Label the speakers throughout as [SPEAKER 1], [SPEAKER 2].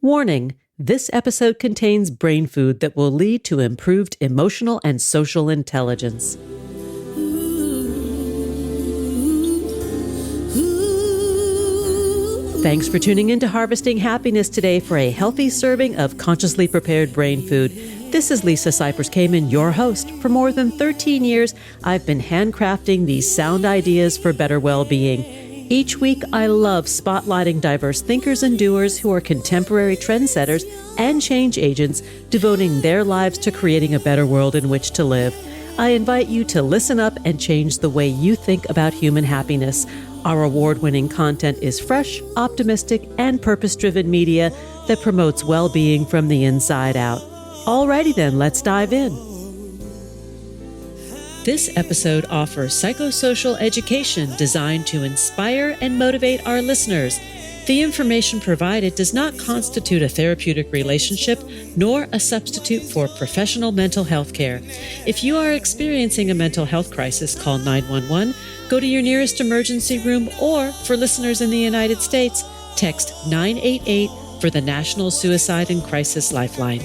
[SPEAKER 1] Warning, this episode contains brain food that will lead to improved emotional and social intelligence. Thanks for tuning in to Harvesting Happiness today for a healthy serving of consciously prepared brain food. This is Lisa Cypers-Kamen, your host. For more than 13 years, I've been handcrafting these sound ideas for better well-being. Each week, I love spotlighting diverse thinkers and doers who are contemporary trendsetters and change agents, devoting their lives to creating a better world in which to live. I invite you to listen up and change the way you think about human happiness. Our award-winning content is fresh, optimistic, and purpose-driven media that promotes well-being from the inside out. Alrighty then, let's dive in. This episode offers psychosocial education designed to inspire and motivate our listeners. The information provided does not constitute a therapeutic relationship nor a substitute for professional mental health care. If you are experiencing a mental health crisis, call 911, go to your nearest emergency room, or for listeners in the United States, text 988 for the National Suicide and Crisis Lifeline.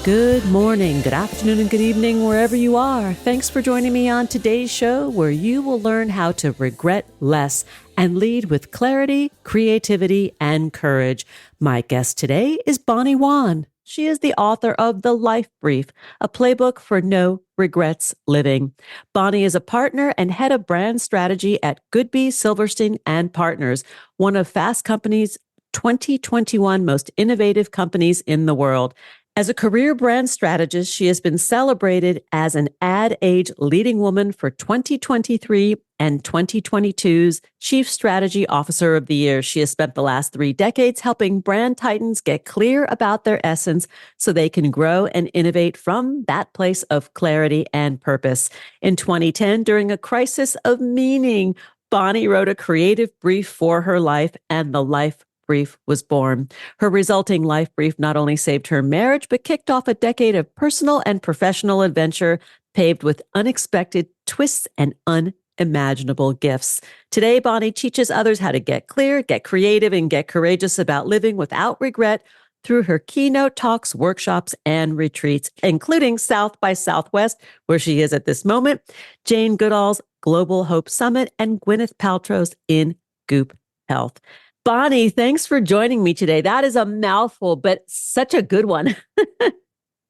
[SPEAKER 1] Good morning, good afternoon, and good evening, wherever you are. Thanks for joining me on today's show, where you will learn how to regret less and lead with clarity, creativity, and courage. My guest today is Bonnie Wan. She is the author of The Life Brief, a playbook for no regrets living. Bonnie is a partner and head of brand strategy at Goodby, Silverstein and Partners, one of Fast Company's 2021 most innovative companies in the world. As a career brand strategist, she has been celebrated as an Ad Age Leading Woman for 2023 and 2022's Chief Strategy Officer of the Year. She has spent the last 3 decades helping brand titans get clear about their essence so they can grow and innovate from that place of clarity and purpose. In 2010, during a crisis of meaning, Bonnie wrote a creative brief for her life, and The Life Brief was born. Her resulting life brief not only saved her marriage, but kicked off a decade of personal and professional adventure paved with unexpected twists and unimaginable gifts. Today, Bonnie teaches others how to get clear, get creative, and get courageous about living without regret through her keynote talks, workshops, and retreats, including South by Southwest, where she is at this moment, Jane Goodall's Global Hope Summit, and Gwyneth Paltrow's In Goop Health. Bonnie, thanks for joining me today. That is a mouthful, but such a good one.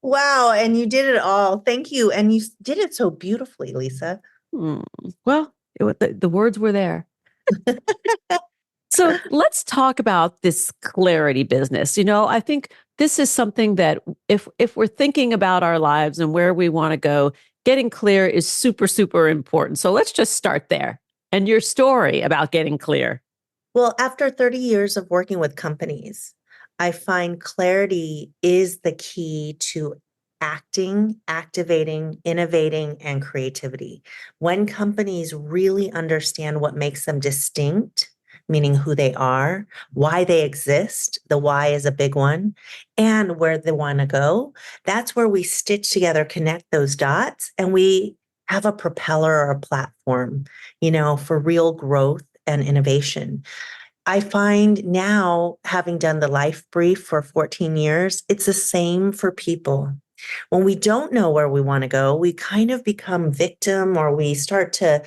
[SPEAKER 2] Wow. And you did it all. Thank you. And you did it so beautifully, Lisa.
[SPEAKER 1] Well, the words were there. So let's talk about this clarity business. You know, I think this is something that if we're thinking about our lives and where we want to go, getting clear is super, super important. So let's just start there. And your story about getting clear.
[SPEAKER 2] Well, after 30 years of working with companies, I find clarity is the key to acting, activating, innovating, and creativity. When companies really understand what makes them distinct, meaning who they are, why they exist, the why is a big one, and where they want to go, that's where we stitch together, connect those dots, and we have a propeller or a platform, for real growth and innovation. I find now, having done the Life Brief for 14 years, it's the same for people. When we don't know where we want to go, we kind of become victim, or we start to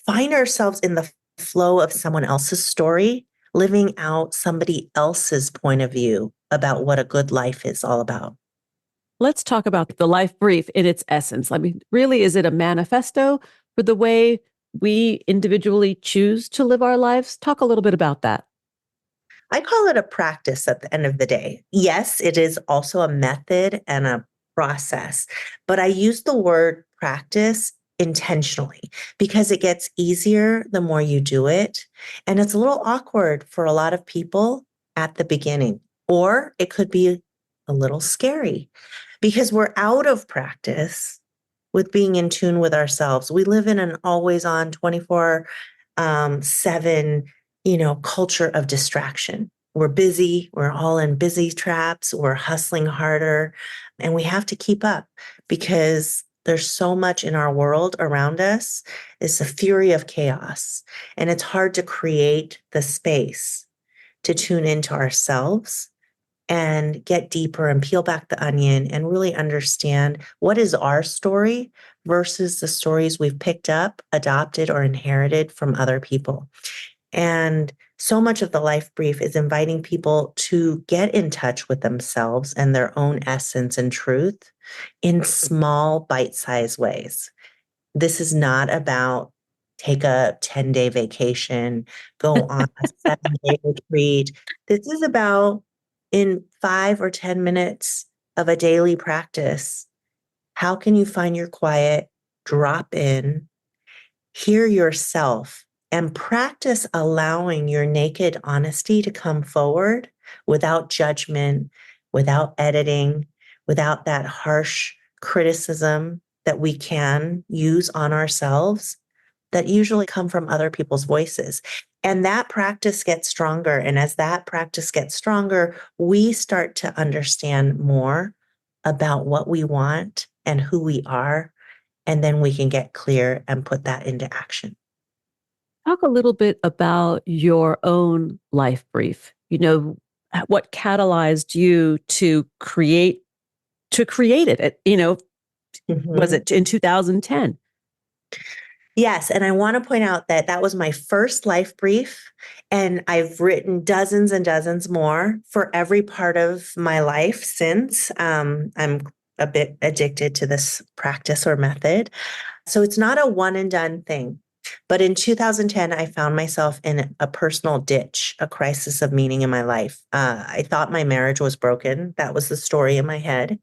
[SPEAKER 2] find ourselves in the flow of someone else's story, living out somebody else's point of view about what a good life is all about.
[SPEAKER 1] Let's talk about the Life Brief in its essence. I mean, really, is it a manifesto for the way we individually choose to live our lives? Talk a little bit about that.
[SPEAKER 2] I call it a practice at the end of the day. Yes, it is also a method and a process, but I use the word practice intentionally because it gets easier the more you do it. And it's a little awkward for a lot of people at the beginning, or it could be a little scary because we're out of practice with being in tune with ourselves. We live in an always on 24/7, culture of distraction. We're busy. We're all in busy traps. We're hustling harder, and we have to keep up because there's so much in our world around us. It's a fury of chaos, and it's hard to create the space to tune into ourselves and get deeper and peel back the onion and really understand what is our story versus the stories we've picked up, adopted, or inherited from other people. And so much of the life brief is inviting people to get in touch with themselves and their own essence and truth in small, bite-sized ways. This is not about take a 10-day vacation, go on a 7-day retreat. This is about in 5 or 10 minutes of a daily practice, how can you find your quiet, drop in, hear yourself, and practice allowing your naked honesty to come forward without judgment, without editing, without that harsh criticism that we can use on ourselves that usually come from other people's voices. And that practice gets stronger. And as that practice gets stronger, we start to understand more about what we want and who we are. And then we can get clear and put that into action.
[SPEAKER 1] Talk a little bit about your own life brief. What catalyzed you to create it? Was
[SPEAKER 2] Mhm.
[SPEAKER 1] it in 2010?
[SPEAKER 2] Yes. And I want to point out that that was my first life brief. And I've written dozens and dozens more for every part of my life since. I'm a bit addicted to this practice or method. So it's not a one and done thing. But in 2010, I found myself in a personal ditch, a crisis of meaning in my life. I thought my marriage was broken. That was the story in my head.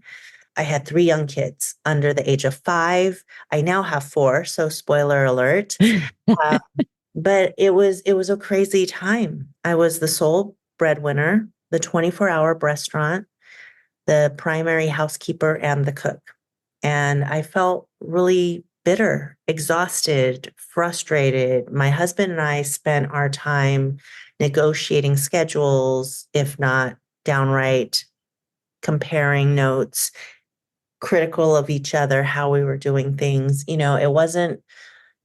[SPEAKER 2] I had 3 young kids under the age of 5. I now have 4, so spoiler alert. Uh, but it was a crazy time. I was the sole breadwinner, the 24-hour restaurant, the primary housekeeper, and the cook. And I felt really bitter, exhausted, frustrated. My husband and I spent our time negotiating schedules, if not downright comparing notes, critical of each other, how we were doing things. It wasn't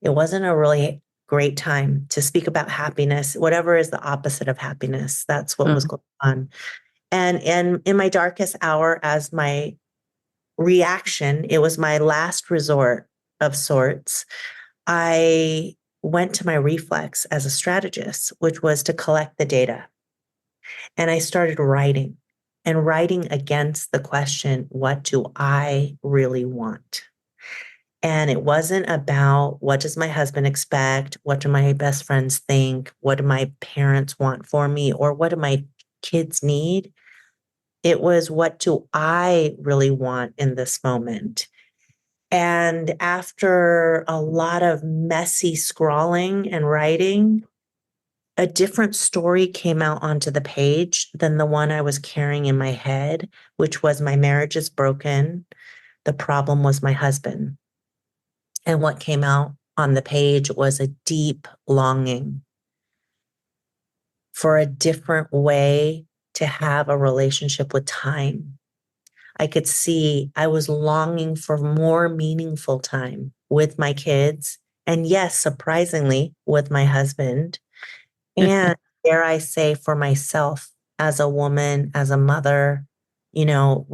[SPEAKER 2] a really great time to speak about happiness, whatever is the opposite of happiness. That's what was
[SPEAKER 1] Mhm.
[SPEAKER 2] going on. And in my darkest hour, as my reaction, it was my last resort of sorts. I went to my reflex as a strategist, which was to collect the data. And I started writing and writing against the question, what do I really want? And it wasn't about what does my husband expect? What do my best friends think? What do my parents want for me? Or what do my kids need? It was what do I really want in this moment? And after a lot of messy scrawling and writing, a different story came out onto the page than the one I was carrying in my head, which was my marriage is broken. The problem was my husband. And what came out on the page was a deep longing for a different way to have a relationship with time. I could see I was longing for more meaningful time with my kids. And yes, surprisingly, with my husband. And dare I say, for myself as a woman, as a mother, we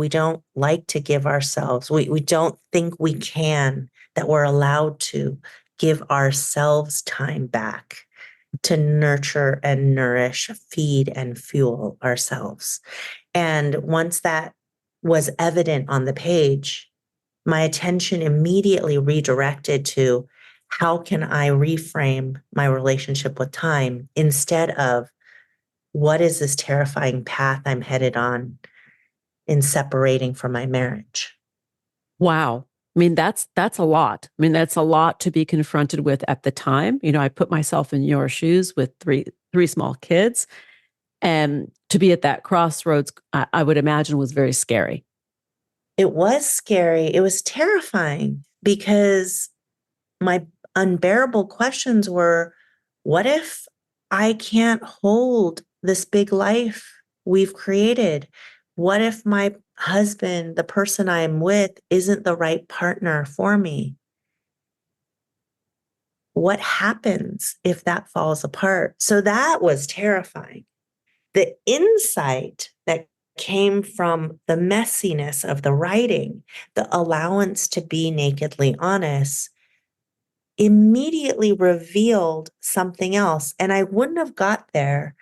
[SPEAKER 2] don't like to give ourselves, we don't think we can, that we're allowed to give ourselves time back to nurture and nourish, feed and fuel ourselves. And once that was evident on the page, my attention immediately redirected to how can I reframe my relationship with time instead of what is this terrifying path I'm headed on in separating from my marriage?
[SPEAKER 1] Wow. I mean, that's a lot. I mean, that's a lot to be confronted with at the time. I put myself in your shoes with three small kids, and to be at that crossroads, I would imagine was very scary.
[SPEAKER 2] It was scary. It was terrifying because my unbearable questions were, what if I can't hold this big life we've created? What if my husband, the person I'm with, isn't the right partner for me? What happens if that falls apart? So that was terrifying. The insight that came from the messiness of the writing, the allowance to be nakedly honest, immediately revealed something else. And I wouldn't have got there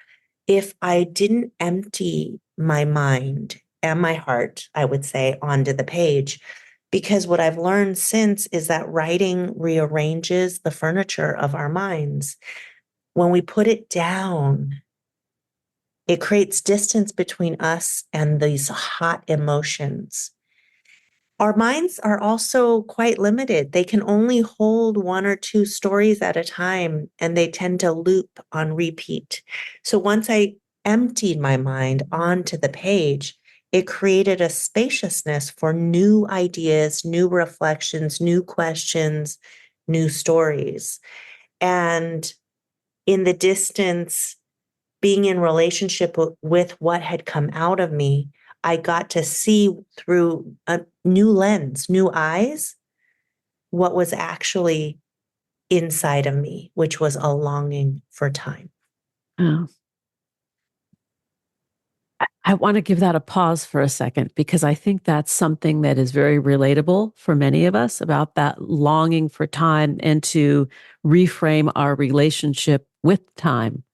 [SPEAKER 2] if I didn't empty my mind and my heart, I would say, onto the page. Because what I've learned since is that writing rearranges the furniture of our minds. When we put it down, it creates distance between us and these hot emotions. Our minds are also quite limited. They can only hold one or two stories at a time, and they tend to loop on repeat. So once I emptied my mind onto the page, it created a spaciousness for new ideas, new reflections, new questions, new stories. And in the distance, being in relationship with what had come out of me, I got to see through a new lens, new eyes, what was actually inside of me, which was a longing for time.
[SPEAKER 1] Oh. I want to give that a pause for a second, because I think that's something that is very relatable for many of us, about that longing for time and to reframe our relationship with time.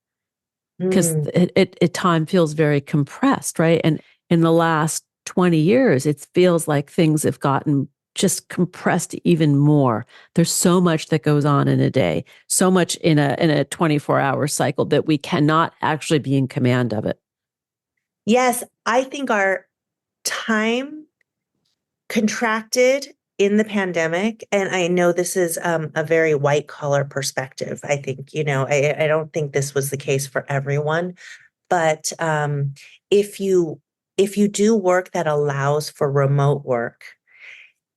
[SPEAKER 1] Because
[SPEAKER 2] Mm.
[SPEAKER 1] time feels very compressed, right? And in the last 20 years, it feels like things have gotten just compressed even more. There's so much that goes on in a day, so much in a 24-hour cycle, that we cannot actually be in command of it.
[SPEAKER 2] Yes, I think our time contracted in the pandemic. And I know this is a very white collar perspective. I think, I don't think this was the case for everyone. But if you if you do work that allows for remote work,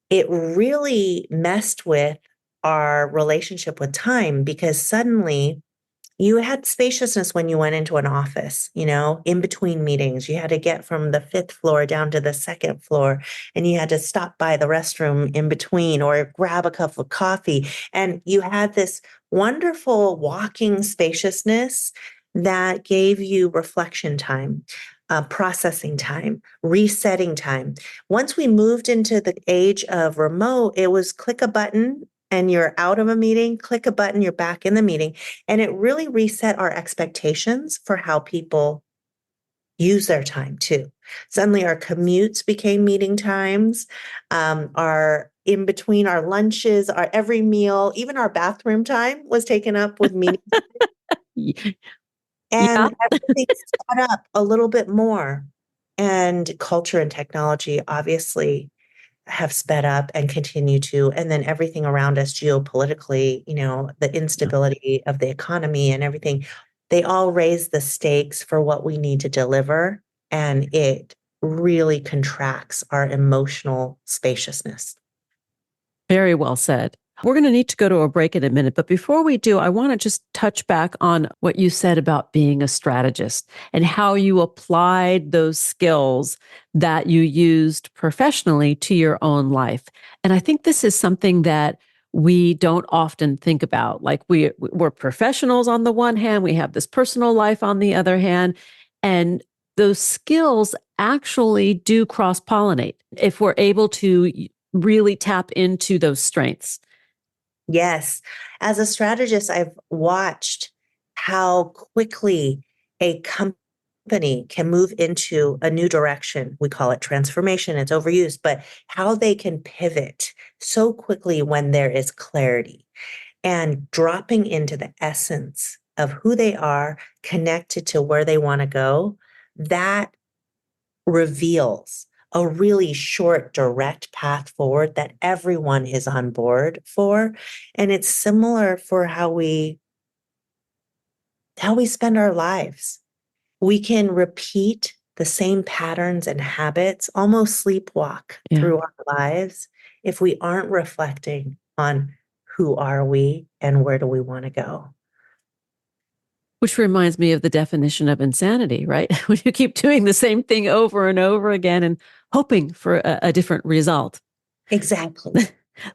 [SPEAKER 2] it really messed with our relationship with time, because suddenly you had spaciousness when you went into an office, in between meetings. You had to get from the fifth floor down to the second floor, and you had to stop by the restroom in between or grab a cup of coffee. And you had this wonderful walking spaciousness that gave you reflection time, processing time, resetting time. Once we moved into the age of remote, it was click a button and you're out of a meeting, click a button, you're back in the meeting. And it really reset our expectations for how people use their time too. Suddenly our commutes became meeting times, our in between our lunches, our every meal, even our bathroom time was taken up with meetings.
[SPEAKER 1] Yeah.
[SPEAKER 2] And everything sped up a little bit more. And culture and technology obviously have sped up and continue to, and then everything around us geopolitically, the instability of the economy and everything, they all raise the stakes for what we need to deliver. And it really contracts our emotional spaciousness.
[SPEAKER 1] Very well said. We're going to need to go to a break in a minute. But before we do, I want to just touch back on what you said about being a strategist and how you applied those skills that you used professionally to your own life. And I think this is something that we don't often think about. Like, we're professionals on the one hand, we have this personal life on the other hand, and those skills actually do cross pollinate if we're able to really tap into those strengths.
[SPEAKER 2] Yes. As a strategist, I've watched how quickly a company can move into a new direction. We call it transformation. It's overused, but how they can pivot so quickly when there is clarity and dropping into the essence of who they are, connected to where they want to go. That reveals a really short, direct path forward that everyone is on board for. And it's similar for how we spend our lives. We can repeat the same patterns and habits, almost sleepwalk
[SPEAKER 1] Yeah.
[SPEAKER 2] through our lives, if we aren't reflecting on who are we and where do we want to go.
[SPEAKER 1] Which reminds me of the definition of insanity, right? When you keep doing the same thing over and over again and hoping for a different result.
[SPEAKER 2] Exactly.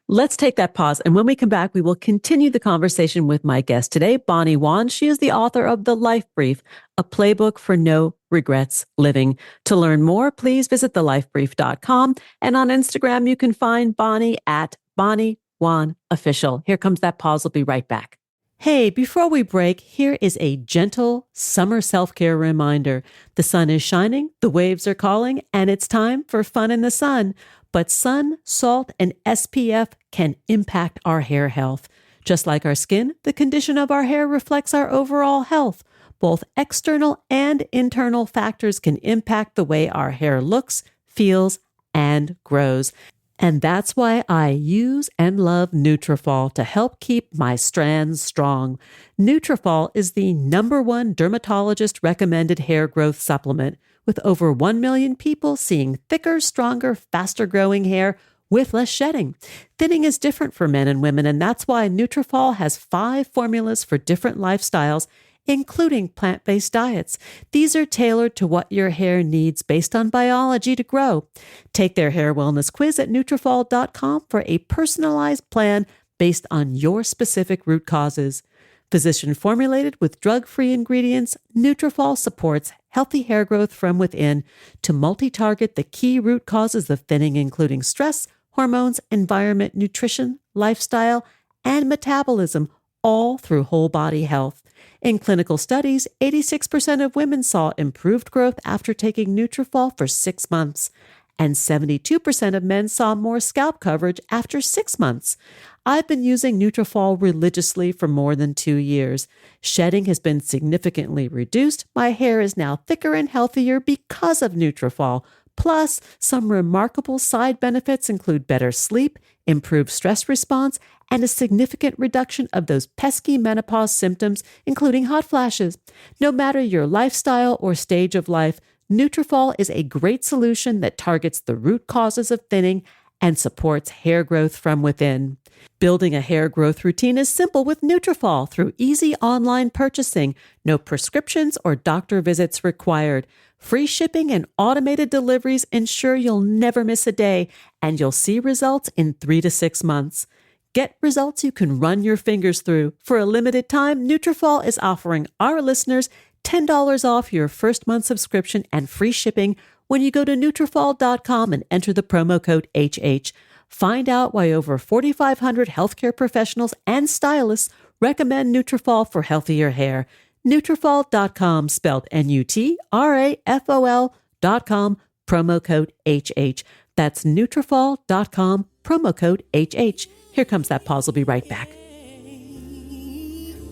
[SPEAKER 1] Let's take that pause. And when we come back, we will continue the conversation with my guest today, Bonnie Wan. She is the author of The Life Brief, a playbook for no regrets living. To learn more, please visit thelifebrief.com. And on Instagram, you can find Bonnie at Bonnie Wan Official. Here comes that pause. We'll be right back. Hey, before we break, here is a gentle summer self-care reminder. The sun is shining, the waves are calling, and it's time for fun in the sun. But sun, salt, and SPF can impact our hair health. Just like our skin, the condition of our hair reflects our overall health. Both external and internal factors can impact the way our hair looks, feels, and grows. And that's why I use and love Nutrafol to help keep my strands strong. Nutrafol is the #1 dermatologist recommended hair growth supplement, with over 1 million people seeing thicker, stronger, faster growing hair with less shedding. Thinning is different for men and women, and that's why Nutrafol has 5 formulas for different lifestyles, including plant-based diets. These are tailored to what your hair needs based on biology to grow. Take their hair wellness quiz at Nutrafol.com for a personalized plan based on your specific root causes. Physician formulated with drug-free ingredients, Nutrafol supports healthy hair growth from within to multi-target the key root causes of thinning, including stress, hormones, environment, nutrition, lifestyle, and metabolism, all through whole body health. In clinical studies, 86% of women saw improved growth after taking Nutrafol for 6 months, and 72% of men saw more scalp coverage after 6 months. I've been using Nutrafol religiously for more than 2 years. Shedding has been significantly reduced. My hair is now thicker and healthier because of Nutrafol. Plus, some remarkable side benefits include better sleep, improved stress response, and a significant reduction of those pesky menopause symptoms, including hot flashes. No matter your lifestyle or stage of life, Nutrafol is a great solution that targets the root causes of thinning and supports hair growth from within. Building a hair growth routine is simple with Nutrafol through easy online purchasing. No prescriptions or doctor visits required. Free shipping and automated deliveries ensure you'll never miss a day, and you'll see results in 3 to 6 months. Get results you can run your fingers through. For a limited time, Nutrafol is offering our listeners $10 off your first month subscription and free shipping when you go to Nutrafol.com and enter the promo code HH. Find out why over 4,500 healthcare professionals and stylists recommend Nutrafol for healthier hair. Nutrafol.com, spelled Nutrafol.com, promo code HH. That's Nutrafol.com, promo code HH. Here comes that pause. We'll be right back.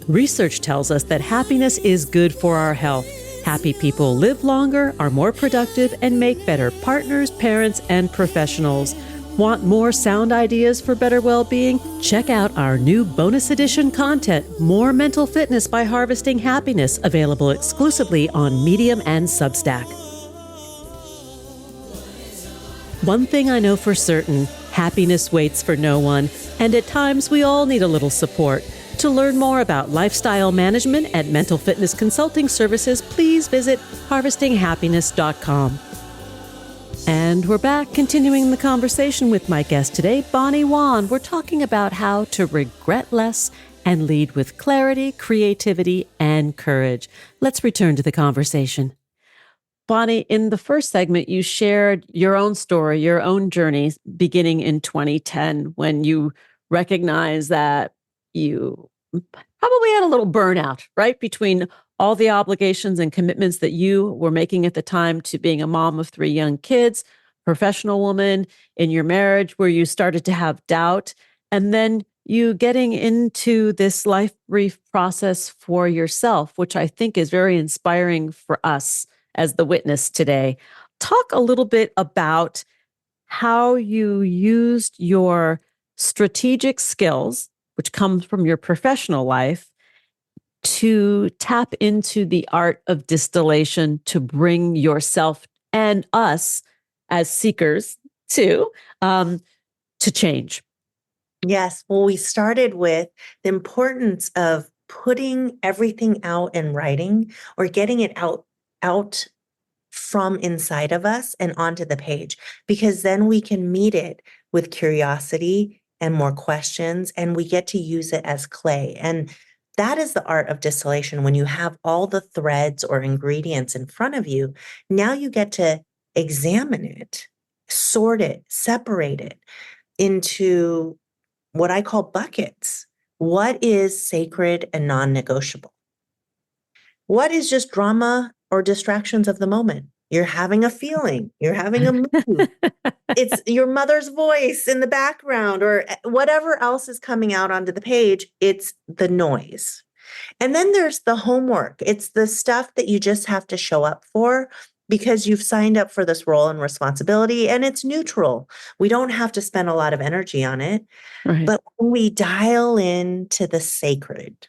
[SPEAKER 1] Research tells us that happiness is good for our health. Happy people live longer, are more productive, and make better partners, parents, and professionals. Want more sound ideas for better well-being? Check out our new bonus edition content, More Mental Fitness by Harvesting Happiness, available exclusively on Medium and Substack. One thing I know for certain, happiness waits for no one, and at times we all need a little support. To learn more about lifestyle management and mental fitness consulting services, please visit harvestinghappiness.com. And we're back, continuing the conversation with my guest today, Bonnie Wan. We're talking about how to regret less and lead with clarity, creativity, and courage. Let's return to the conversation. Bonnie, in the first segment, you shared your own story, your own journey beginning in 2010 when you recognized that you probably had a little burnout, right? Between all the obligations and commitments that you were making at the time to being a mom of 3 young kids, professional woman in your marriage where you started to have doubt, and then you getting into this life brief process for yourself, which I think is very inspiring for us as the witness today. Talk a little bit about how you used your strategic skills, which comes from your professional life, to tap into the art of distillation to bring yourself and us as seekers to change.
[SPEAKER 2] Yes. Well, we started with the importance of putting everything out in writing or getting it out from inside of us and onto the page, because then we can meet it with curiosity and more questions, and we get to use it as clay. And that is the art of distillation. When you have all the threads or ingredients in front of you, now you get to examine it, sort it, separate it into what I call buckets. What is sacred and non-negotiable? What is just drama or distractions of the moment? You're having a feeling, you're having a mood. It's your mother's voice in the background or whatever else is coming out onto the page. It's the noise. And then there's the homework. It's the stuff that you just have to show up for because you've signed up for this role and responsibility, and it's neutral. We don't have to spend a lot of energy on it.
[SPEAKER 1] Right.
[SPEAKER 2] But when we dial into the sacred,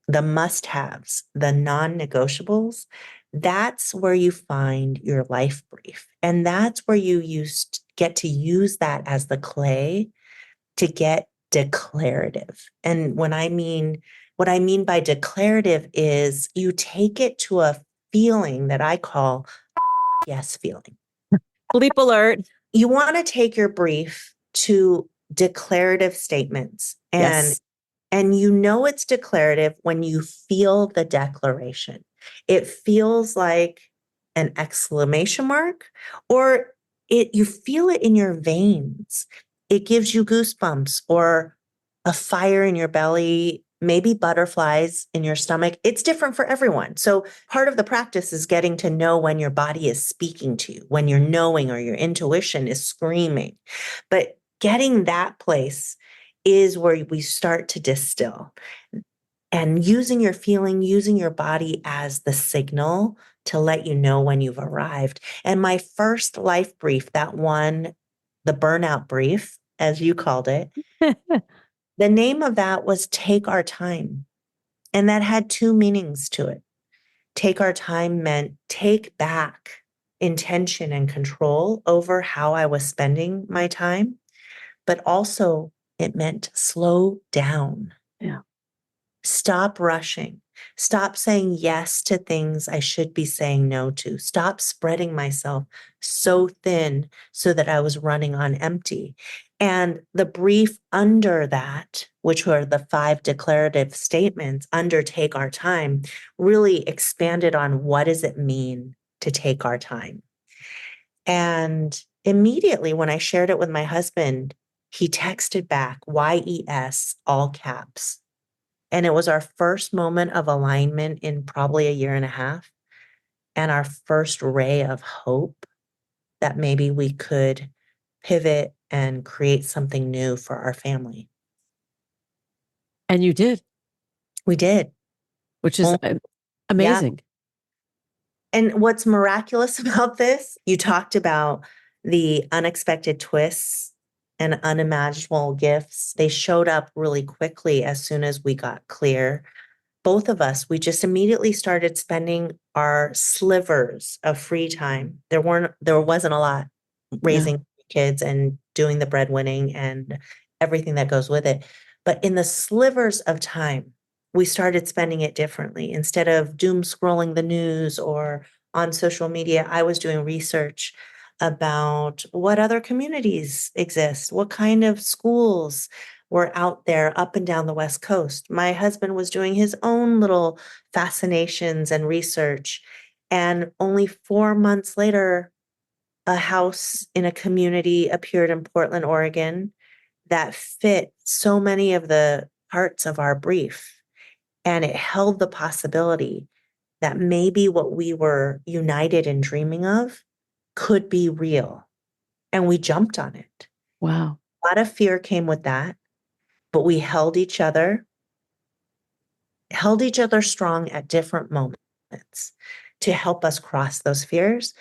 [SPEAKER 2] the must-haves, the non-negotiables, that's where you find your life brief. And that's where you get to use that as the clay to get declarative. And what I mean by declarative is you take it to a feeling that I call yes feeling.
[SPEAKER 1] Bleep alert.
[SPEAKER 2] You want to take your brief to declarative statements,
[SPEAKER 1] Yes.
[SPEAKER 2] and you know it's declarative when you feel the declaration. It feels like an exclamation mark, or you feel it in your veins. It gives you goosebumps or a fire in your belly, maybe butterflies in your stomach. It's different for everyone. So part of the practice is getting to know when your body is speaking to you, when you're knowing or your intuition is screaming. But getting that place is where we start to distill, and using your feeling, using your body as the signal to let you know when you've arrived. And my first life brief, that one, the burnout brief, as you called it, the name of that was Take Our Time. And that had two meanings to it. Take our time meant take back intention and control over how I was spending my time, but also it meant slow down.
[SPEAKER 1] Yeah.
[SPEAKER 2] Stop rushing. Stop saying yes to things I should be saying no to. Stop spreading myself so thin so that I was running on empty. And the brief under that, which were the 5 declarative statements, under Take Our Time, really expanded on what does it mean to take our time. And immediately when I shared it with my husband, he texted back, YES, all caps. And it was our first moment of alignment in probably a year and a half, and our first ray of hope that maybe we could pivot and create something new for our family.
[SPEAKER 1] And you did,
[SPEAKER 2] We did.
[SPEAKER 1] which is amazing.
[SPEAKER 2] And what's miraculous about this, you talked about the unexpected twists and unimaginable gifts. They showed up really quickly as soon as we got clear. Both of us, we just immediately started spending our slivers of free time. There wasn't a lot raising kids and doing the breadwinning and everything that goes with it. But in the slivers of time, we started spending it differently. Instead of doom scrolling the news or on social media, I was doing research about what other communities exist, what kind of schools were out there up and down the West Coast. My husband was doing his own little fascinations and research. And only 4 months later, a house in a community appeared in Portland, Oregon that fit so many of the parts of our brief. And it held the possibility that maybe what we were united in dreaming of could be real. And we jumped on it.
[SPEAKER 1] Wow.
[SPEAKER 2] A lot of fear came with that, but we held each other strong at different moments to help us cross those fears.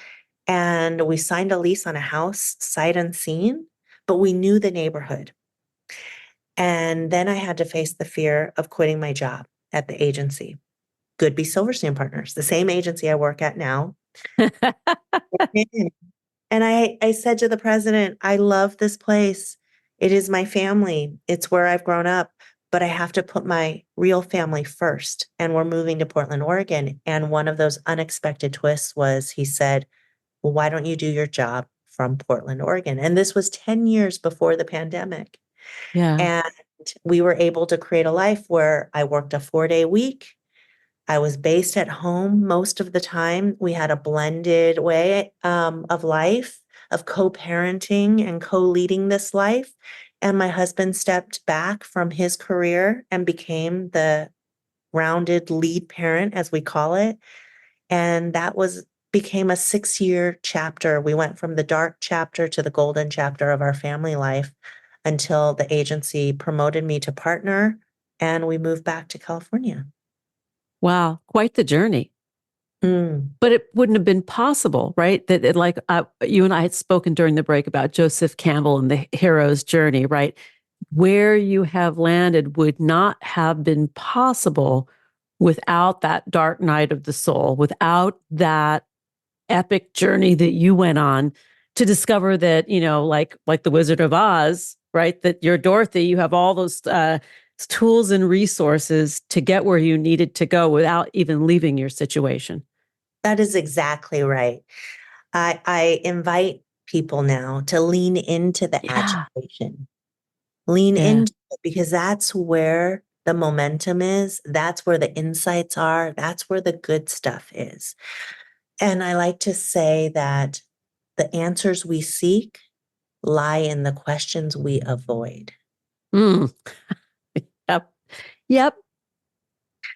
[SPEAKER 2] And we signed a lease on a house, sight unseen, but we knew the neighborhood. And then I had to face the fear of quitting my job at the agency, Goodby Silverstein Partners, the same agency I work at now. And I said to the president, I love this place. It is my family. It's where I've grown up, but I have to put my real family first. And we're moving to Portland, Oregon. And one of those unexpected twists was he said, well, why don't you do your job from Portland, Oregon? And this was 10 years before the pandemic.
[SPEAKER 1] Yeah.
[SPEAKER 2] And we were able to create a life where I worked a 4-day week. I was based at home most of the time. We had a blended way of life, of co-parenting and co-leading this life. And my husband stepped back from his career and became the rounded lead parent, as we call it. And that was became a 6-year chapter. We went from the dark chapter to the golden chapter of our family life until the agency promoted me to partner and we moved back to California.
[SPEAKER 1] Wow. Quite the journey.
[SPEAKER 2] Mm,
[SPEAKER 1] But it wouldn't have been possible, right? You and I had spoken during the break about Joseph Campbell and the hero's journey, right? Where you have landed would not have been possible without that dark night of the soul, without that epic journey that you went on to discover that, like the Wizard of Oz, right? That you're Dorothy, you have all those tools and resources to get where you needed to go without even leaving your situation.
[SPEAKER 2] that is exactly right. I invite people now to lean into the
[SPEAKER 1] Yeah.
[SPEAKER 2] agitation, lean
[SPEAKER 1] Yeah.
[SPEAKER 2] into it because that's where the momentum is. That's where the insights are. That's where the good stuff is. And I like to say that the answers we seek lie in the questions we avoid.
[SPEAKER 1] Mm. Yep. Yep.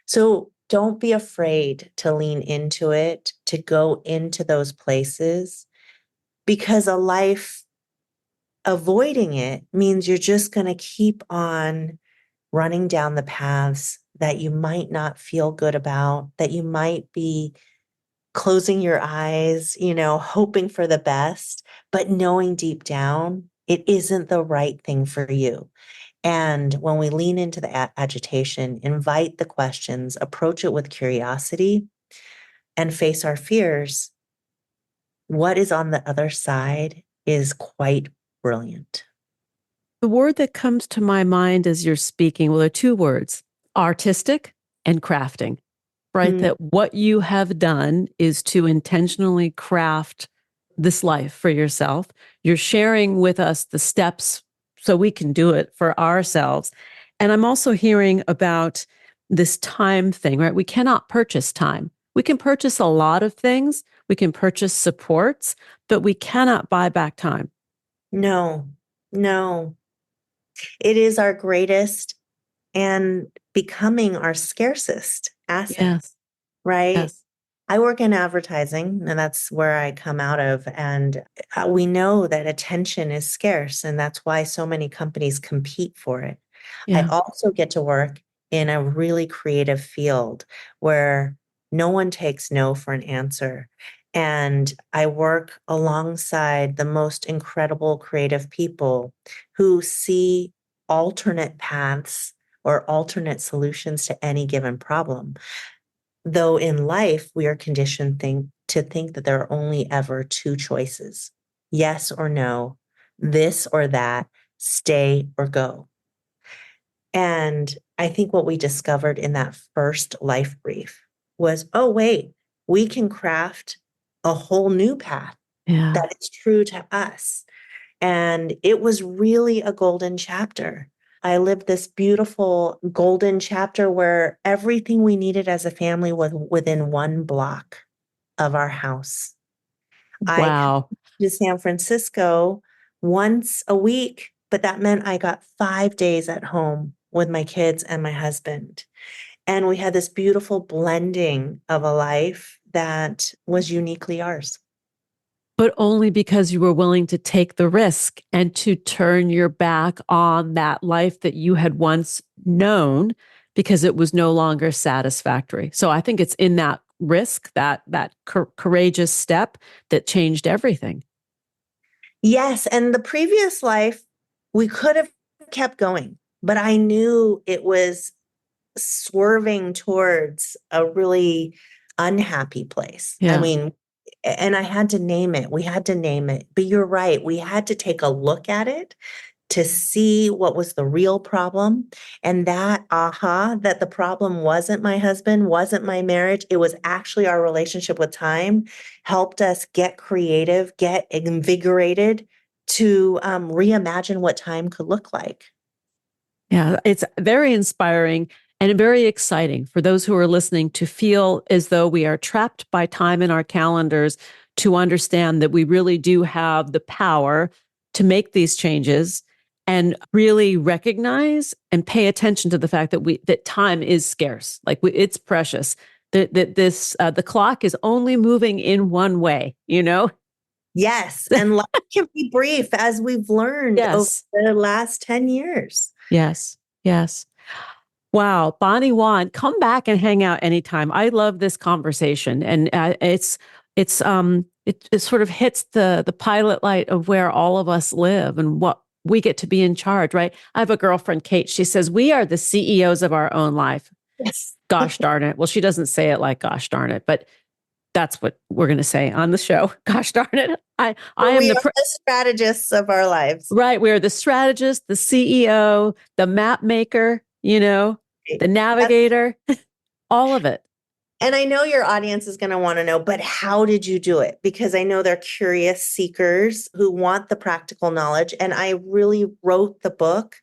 [SPEAKER 2] So don't be afraid to lean into it, to go into those places, because a life avoiding it means you're just going to keep on running down the paths that you might not feel good about, that you might be closing your eyes, hoping for the best, but knowing deep down it isn't the right thing for you. And when we lean into the agitation, invite the questions, approach it with curiosity, and face our fears, what is on the other side is quite brilliant.
[SPEAKER 1] The word that comes to my mind as you're speaking, well, there are two words: artistic and crafting, right?
[SPEAKER 2] Mm,
[SPEAKER 1] That what you have done is to intentionally craft this life for yourself. You're sharing with us the steps so we can do it for ourselves. And I'm also hearing about this time thing, right? We cannot purchase time. We can purchase a lot of things, we can purchase supports, but we cannot buy back time.
[SPEAKER 2] no, no. It is our greatest and becoming our scarcest asset,
[SPEAKER 1] Yes.
[SPEAKER 2] right?
[SPEAKER 1] Yes.
[SPEAKER 2] I work in advertising, and that's where I come out of. And we know that attention is scarce, and that's why so many companies compete for it. I
[SPEAKER 1] Yeah.
[SPEAKER 2] also get to work in a really creative field where no one takes no for an answer. And I work alongside the most incredible creative people who see alternate paths or alternate solutions to any given problem. Though in life, we are conditioned to think that there are only ever two choices: yes or no, this or that, stay or go. And I think what we discovered in that first life brief was, oh, wait, we can craft a whole new path
[SPEAKER 1] Yeah.
[SPEAKER 2] that is true to us. And it was really a golden chapter. I lived this beautiful golden chapter where everything we needed as a family was within one block of our house. I could
[SPEAKER 1] Wow.
[SPEAKER 2] go to San Francisco once a week, but that meant I got 5 days at home with my kids and my husband. And we had this beautiful blending of a life that was uniquely ours.
[SPEAKER 1] But only because you were willing to take the risk and to turn your back on that life that you had once known because it was no longer satisfactory. So I think it's in that risk, that courageous step that changed everything.
[SPEAKER 2] Yes, and the previous life, we could have kept going, but I knew it was swerving towards a really unhappy place. I
[SPEAKER 1] Yeah.
[SPEAKER 2] mean, and I had to name it. We had to name it. But you're right. We had to take a look at it to see what was the real problem. And that aha, that the problem wasn't my husband, wasn't my marriage. It was actually our relationship with time, helped us get creative, get invigorated to reimagine what time could look like.
[SPEAKER 1] Yeah, it's very inspiring and very exciting for those who are listening to feel as though we are trapped by time in our calendars, to understand that we really do have the power to make these changes and really recognize and pay attention to the fact that time is scarce. It's precious. The clock is only moving in one way, you know?
[SPEAKER 2] Yes. And life can be brief, as we've learned over
[SPEAKER 1] Yes.
[SPEAKER 2] the last 10 years.
[SPEAKER 1] Yes. Yes. Wow, Bonnie Wan, come back and hang out anytime. I love this conversation, and it sort of hits the pilot light of where all of us live and what we get to be in charge, right? I have a girlfriend, Kate. She says we are the CEOs of our own life.
[SPEAKER 2] Yes.
[SPEAKER 1] Gosh darn it. Well, she doesn't say it like gosh darn it, but that's what we're going to say on the show. Gosh darn it. I am
[SPEAKER 2] We are the strategists of our lives.
[SPEAKER 1] right. We're the strategist, the CEO, the map maker, the navigator, all of it.
[SPEAKER 2] And I know your audience is going to want to know, but how did you do it? Because I know they're curious seekers who want the practical knowledge. And I really wrote the book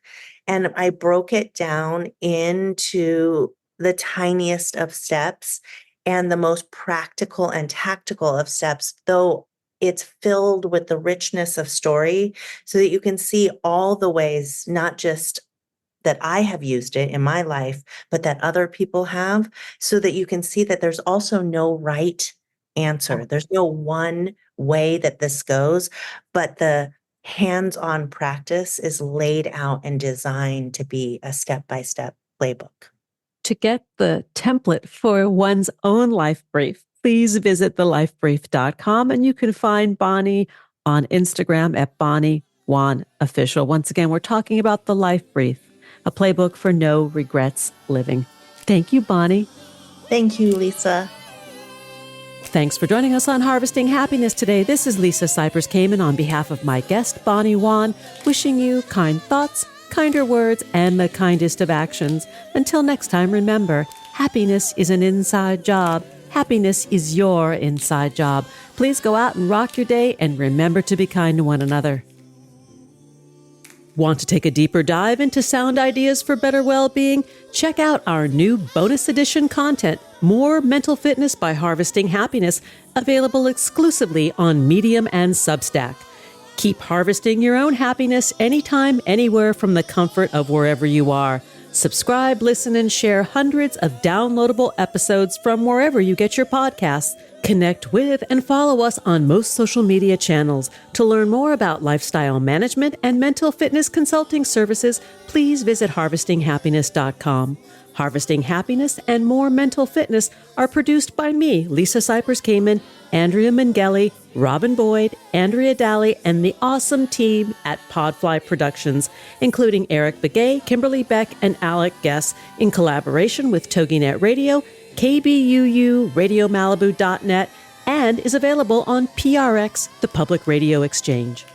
[SPEAKER 2] and I broke it down into the tiniest of steps and the most practical and tactical of steps, though it's filled with the richness of story so that you can see all the ways, not just that I have used it in my life, but that other people have, so that you can see that there's also no right answer. There's no one way that this goes, but the hands-on practice is laid out and designed to be a step-by-step playbook.
[SPEAKER 1] To get the template for one's own life brief, please visit thelifebrief.com, and you can find Bonnie on Instagram at Bonnie Wan Official. Once again, we're talking about the life brief, a playbook for no regrets living. Thank you, Bonnie.
[SPEAKER 2] Thank you, Lisa.
[SPEAKER 1] Thanks for joining us on Harvesting Happiness today. This is Lisa Cypers-Kamen on behalf of my guest, Bonnie Wan, wishing you kind thoughts, kinder words, and the kindest of actions. Until next time, remember, happiness is an inside job. Happiness is your inside job. Please go out and rock your day, and remember to be kind to one another. Want to take a deeper dive into sound ideas for better well-being? Check out our new bonus edition content, More Mental Fitness by Harvesting Happiness, available exclusively on Medium and Substack. Keep harvesting your own happiness anytime, anywhere from the comfort of wherever you are. Subscribe, listen, and share hundreds of downloadable episodes from wherever you get your podcasts. Connect with and follow us on most social media channels. To learn more about lifestyle management and mental fitness consulting services, please visit harvestinghappiness.com. Harvesting Happiness and More Mental Fitness are produced by me, Lisa Cypers-Kamen, Andrea Mengele, Robin Boyd, Andrea Daly, and the awesome team at Podfly Productions, including Eric Begay, Kimberly Beck, and Alec Guess, in collaboration with TogiNet Radio, KBUU, RadioMalibu.net, and is available on PRX, the Public Radio Exchange.